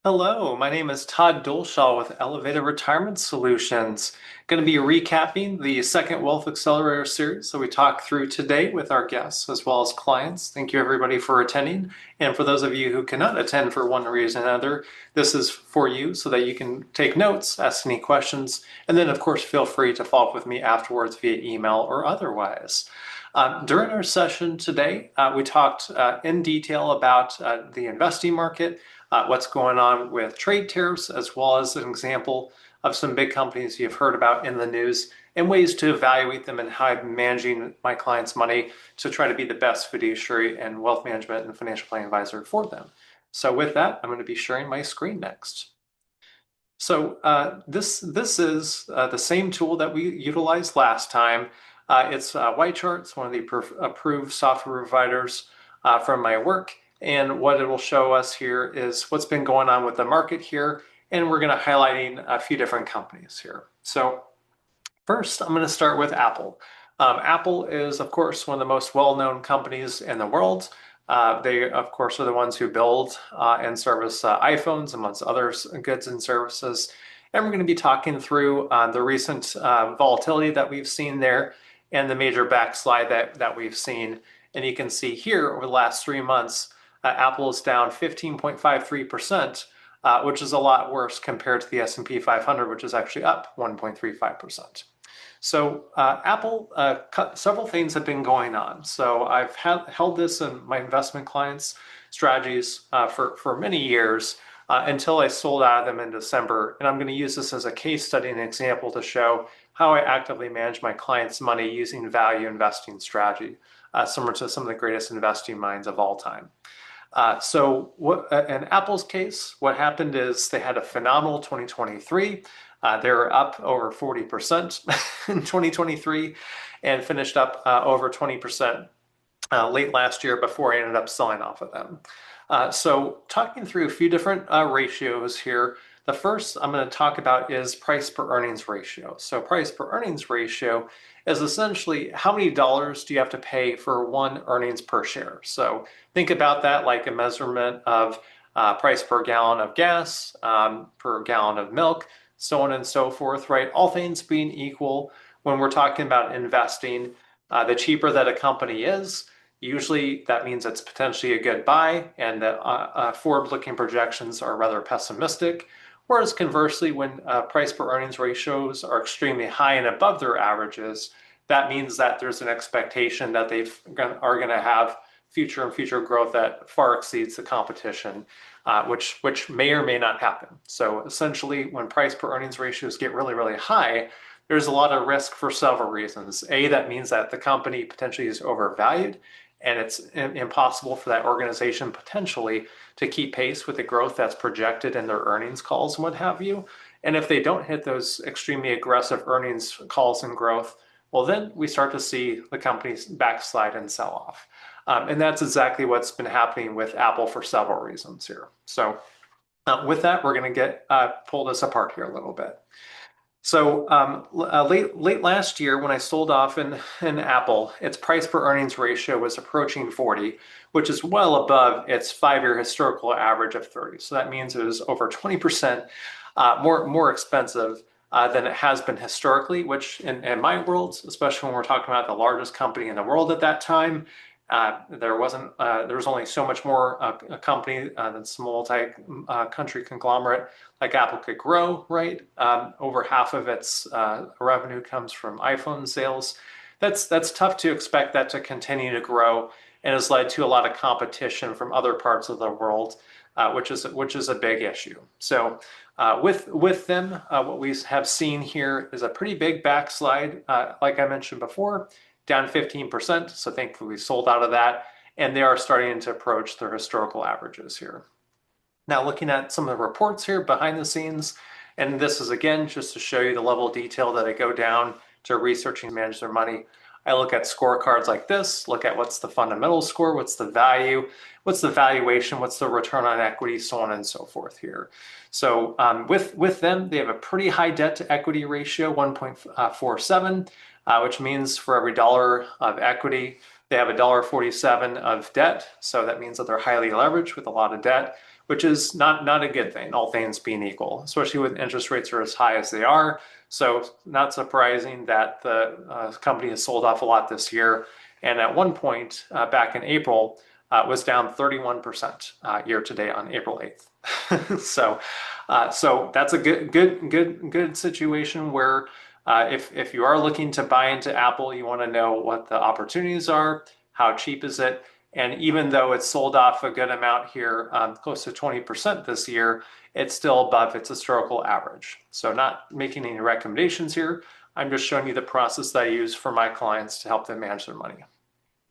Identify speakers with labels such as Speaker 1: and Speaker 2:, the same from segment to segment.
Speaker 1: Hello, my name is Todd Dolshaw with Elevated Retirement Solutions. Going to be recapping the second Wealth Accelerator series that we talked through today with our guests as well as clients. Thank you everybody for attending. And for those of you who cannot attend for one reason or another, this is for you so that you can take notes, ask any questions, and then of course feel free to follow up with me afterwards via email or otherwise. During our session today, we talked in detail about the investing market, what's going on with trade tariffs, as well as an example of some big companies you've heard about in the news and ways to evaluate them and how I'm managing my clients' money to try to be the best fiduciary and wealth management and financial planning advisor for them. So with that, I'm going to be sharing my screen next. So this is the same tool that we utilized last time. It's Whitechart. It's one of the approved software providers from my work. And what it will show us here is what's been going on with the market here. And we're going to highlighting a few different companies here. So first, I'm going to start with Apple. Apple is, of course, one of the most well-known companies in the world. They, of course, are the ones who build and service iPhones, amongst other goods and services. And we're going to be talking through the recent volatility that we've seen there and the major backslide that we've seen. And you can see here over the last 3 months, Apple is down 15.53%, which is a lot worse compared to the S&P 500, which is actually up 1.35%. So Apple, several things have been going on. So I've held this in my investment clients' strategies for many years until I sold out of them in December. And I'm going to use this as a case study and example to show how I actively manage my clients' money using value investing strategy, similar to some of the greatest investing minds of all time. So in Apple's case, what happened is they had a phenomenal 2023. They were up over 40% in 2023 and finished up over 20% late last year before I ended up selling off of them. So talking through a few different ratios here. The first I'm going to talk about is price per earnings ratio. So price per earnings ratio is essentially how many dollars do you have to pay for one earnings per share. So think about that like a measurement of price per gallon of gas, per gallon of milk, so on and so forth, right? All things being equal, when we're talking about investing, the cheaper that a company is, usually that means it's potentially a good buy, and the forward-looking projections are rather pessimistic. Whereas conversely, when price per earnings ratios are extremely high and above their averages, that means that there's an expectation that they are going to have future growth that far exceeds the competition, which may or may not happen. So essentially, when price per earnings ratios get really high, there's a lot of risk for several reasons. A, that means that the company potentially is overvalued, and it's impossible for that organization potentially to keep pace with the growth that's projected in their earnings calls and what have you. And if they don't hit those extremely aggressive earnings calls and growth, well, then we start to see the companies backslide and sell off. And that's exactly what's been happening with Apple for several reasons here. So with that, we're going to pull this apart here a little bit. So late last year, when I sold off in Apple, its price per earnings ratio was approaching 40, which is well above its 5-year historical average of 30. So that means it was over 20% more expensive than it has been historically, which in my world, especially when we're talking about the largest company in the world at that time, there was only so much more a company that's a multi-country conglomerate like Apple could grow, right? Over half of its revenue comes from iPhone sales. That's tough to expect that to continue to grow, and has led to a lot of competition from other parts of the world, which is a big issue. So with them, what we have seen here is a pretty big backslide, like I mentioned before, down 15%. So thankfully we sold out of that, and they are starting to approach their historical averages here. Now looking at some of the reports here behind the scenes, and this is again just to show you the level of detail that I go down to researching and manage their money. I look at scorecards like this, look at what's the fundamental score, what's the value, what's the valuation, what's the return on equity, so on and so forth here. So with them, they have a pretty high debt to equity ratio, 1.47, which means for every dollar of equity, They have $1.47 of debt, so that means that they're highly leveraged with a lot of debt, which is not a good thing, all things being equal, especially with interest rates are as high as they are. So not surprising that the company has sold off a lot this year. And at one point back in April, was down 31% year to date on April 8th. So that's a good situation where if you are looking to buy into Apple, you want to know what the opportunities are, how cheap is it, and even though it's sold off a good amount here, close to 20% this year, it's still above its historical average. So not making any recommendations here. I'm just showing you the process that I use for my clients to help them manage their money.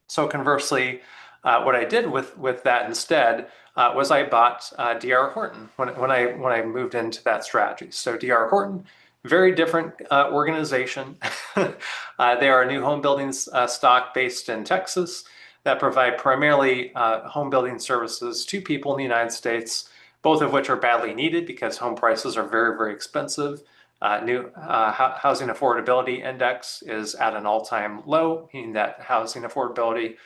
Speaker 1: So conversely, what I did with that instead was I bought DR Horton when I moved into that strategy. So DR Horton, very different organization. They are a new home building stock based in Texas that provide primarily home building services to people in the United States, both of which are badly needed because home prices are very expensive. New housing affordability index is at an all-time low, meaning that housing affordability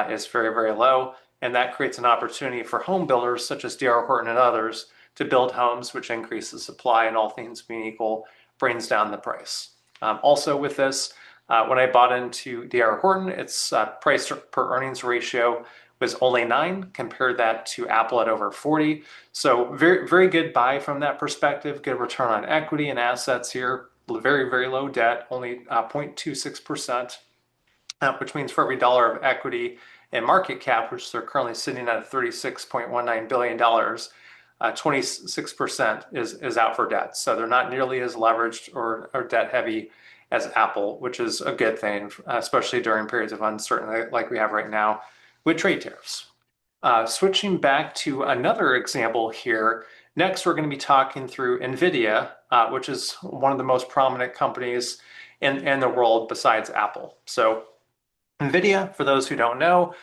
Speaker 1: is very low, and that creates an opportunity for home builders such as DR Horton and others to build homes, which increases supply and all things being equal, brings down the price. Also with this, when I bought into DR Horton, its price per earnings ratio was only 9. Compare that to Apple at over 40. So very good buy from that perspective. Good return on equity and assets here. Very low debt, only 0.26%, which means for every dollar of equity and market cap, which they're currently sitting at $36.19 billion, 26% is out for debt. So they're not nearly as leveraged or debt heavy as Apple, which is a good thing, especially during periods of uncertainty like we have right now with trade tariffs. Switching back to another example here, next we're going to be talking through Nvidia, which is one of the most prominent companies in the world besides Apple. So Nvidia, for those who don't know,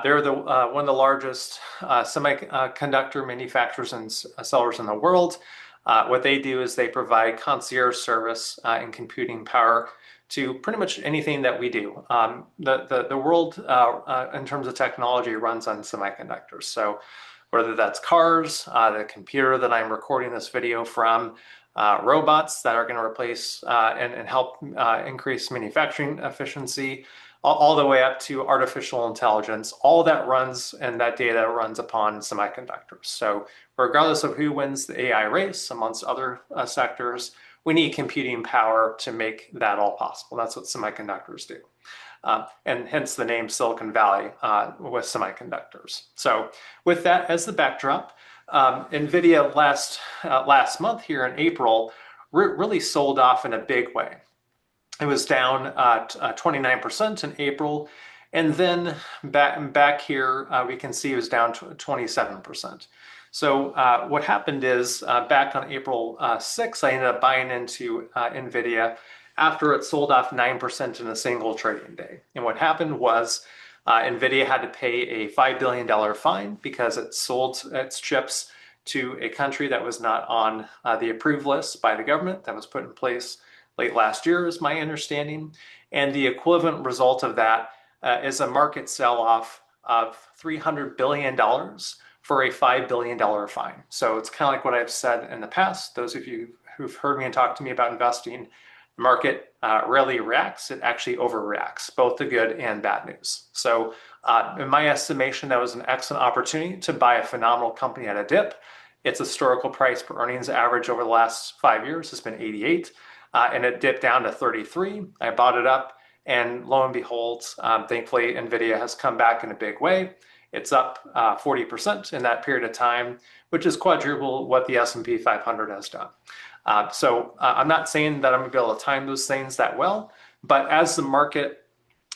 Speaker 1: they're one of the largest semiconductor manufacturers and sellers in the world. What they do is they provide concierge service and computing power to pretty much anything that we do. The world, in terms of technology, runs on semiconductors. So whether that's cars, the computer that I'm recording this video from, robots that are going to replace and help increase manufacturing efficiency, all the way up to artificial intelligence, all that runs and that data runs upon semiconductors. So regardless of who wins the AI race, amongst other sectors, we need computing power to make that all possible. That's what semiconductors do. And hence the name Silicon Valley with semiconductors. So with that as the backdrop, Nvidia last month here in April really sold off in a big way. It was down 29% in April, and then back here we can see it was down 27%. So what happened is back on April 6th, I ended up buying into Nvidia after it sold off 9% in a single trading day. And what happened was Nvidia had to pay a $5 billion fine because it sold its chips to a country that was not on the approved list by the government that was put in place late last year, is my understanding. And the equivalent result of that is a market sell-off of $300 billion for a $5 billion fine. So it's kind of like what I've said in the past. Those of you who've heard me and talked to me about investing, the market rarely reacts. It actually overreacts, both the good and bad news. So in my estimation, that was an excellent opportunity to buy a phenomenal company at a dip. Its historical price per earnings average over the last 5 years has been 88. And it dipped down to 33. I bought it up, and lo and behold, thankfully, Nvidia has come back in a big way. It's up 40% in that period of time, which is quadruple what the S&P 500 has done. So I'm not saying that I'm going to be able to time those things that well, but as the market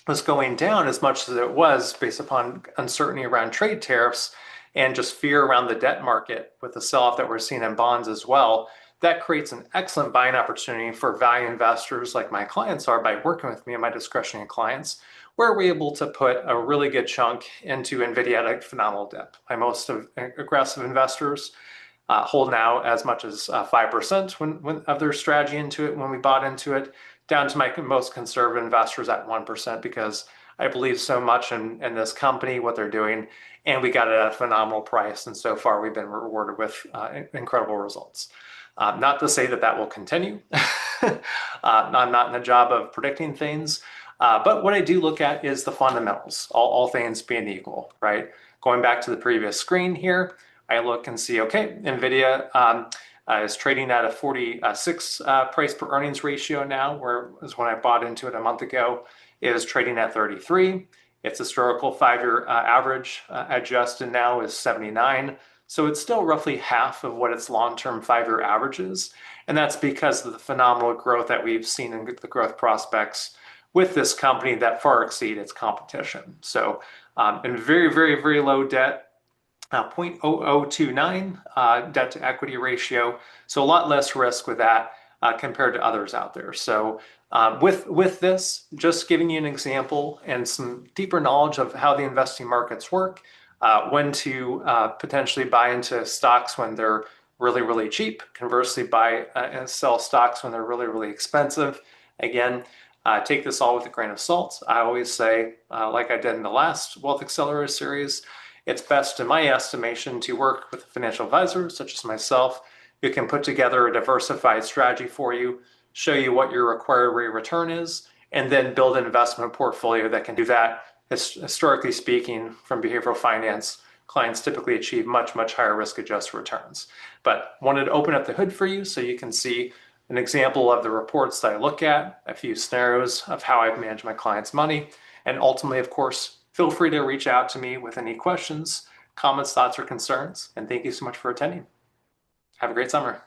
Speaker 1: was going down as much as it was based upon uncertainty around trade tariffs and just fear around the debt market with the sell-off that we're seeing in bonds as well, that creates an excellent buying opportunity for value investors like my clients are by working with me and my discretionary clients, where we're able to put a really good chunk into Nvidia at a phenomenal dip. My most aggressive investors hold now as much as 5% of their strategy into it when we bought into it, down to my most conservative investors at 1% because I believe so much in this company, what they're doing, and we got it at a phenomenal price. And so far, we've been rewarded with incredible results. Not to say that that will continue. I'm not in the job of predicting things, but what I do look at is the fundamentals, all things being equal, right? Going back to the previous screen here, I look and see, okay, Nvidia is trading at a 46 price per earnings ratio now, whereas when I bought into it a month ago, it is trading at 33. Its historical 5-year average adjusted now is 79. So it's still roughly half of what its long-term 5-year average is. And that's because of the phenomenal growth that we've seen in the growth prospects with this company that far exceed its competition. So in very, very, very low debt, 0.0029 debt to equity ratio. So a lot less risk with that compared to others out there. So with this, just giving you an example and some deeper knowledge of how the investing markets work, when to potentially buy into stocks when they're really, really cheap, conversely buy and sell stocks when they're really, really expensive. Again, take this all with a grain of salt. I always say, like I did in the last Wealth Accelerator series, it's best, in my estimation, to work with a financial advisor such as myself who can put together a diversified strategy for you, show you what your required rate of return is, and then build an investment portfolio that can do that. Historically speaking, from behavioral finance, clients typically achieve much, much higher risk-adjusted returns. But wanted to open up the hood for you so you can see an example of the reports that I look at, a few scenarios of how I've managed my clients' money, and ultimately, of course, feel free to reach out to me with any questions, comments, thoughts, or concerns. And thank you so much for attending. Have a great summer.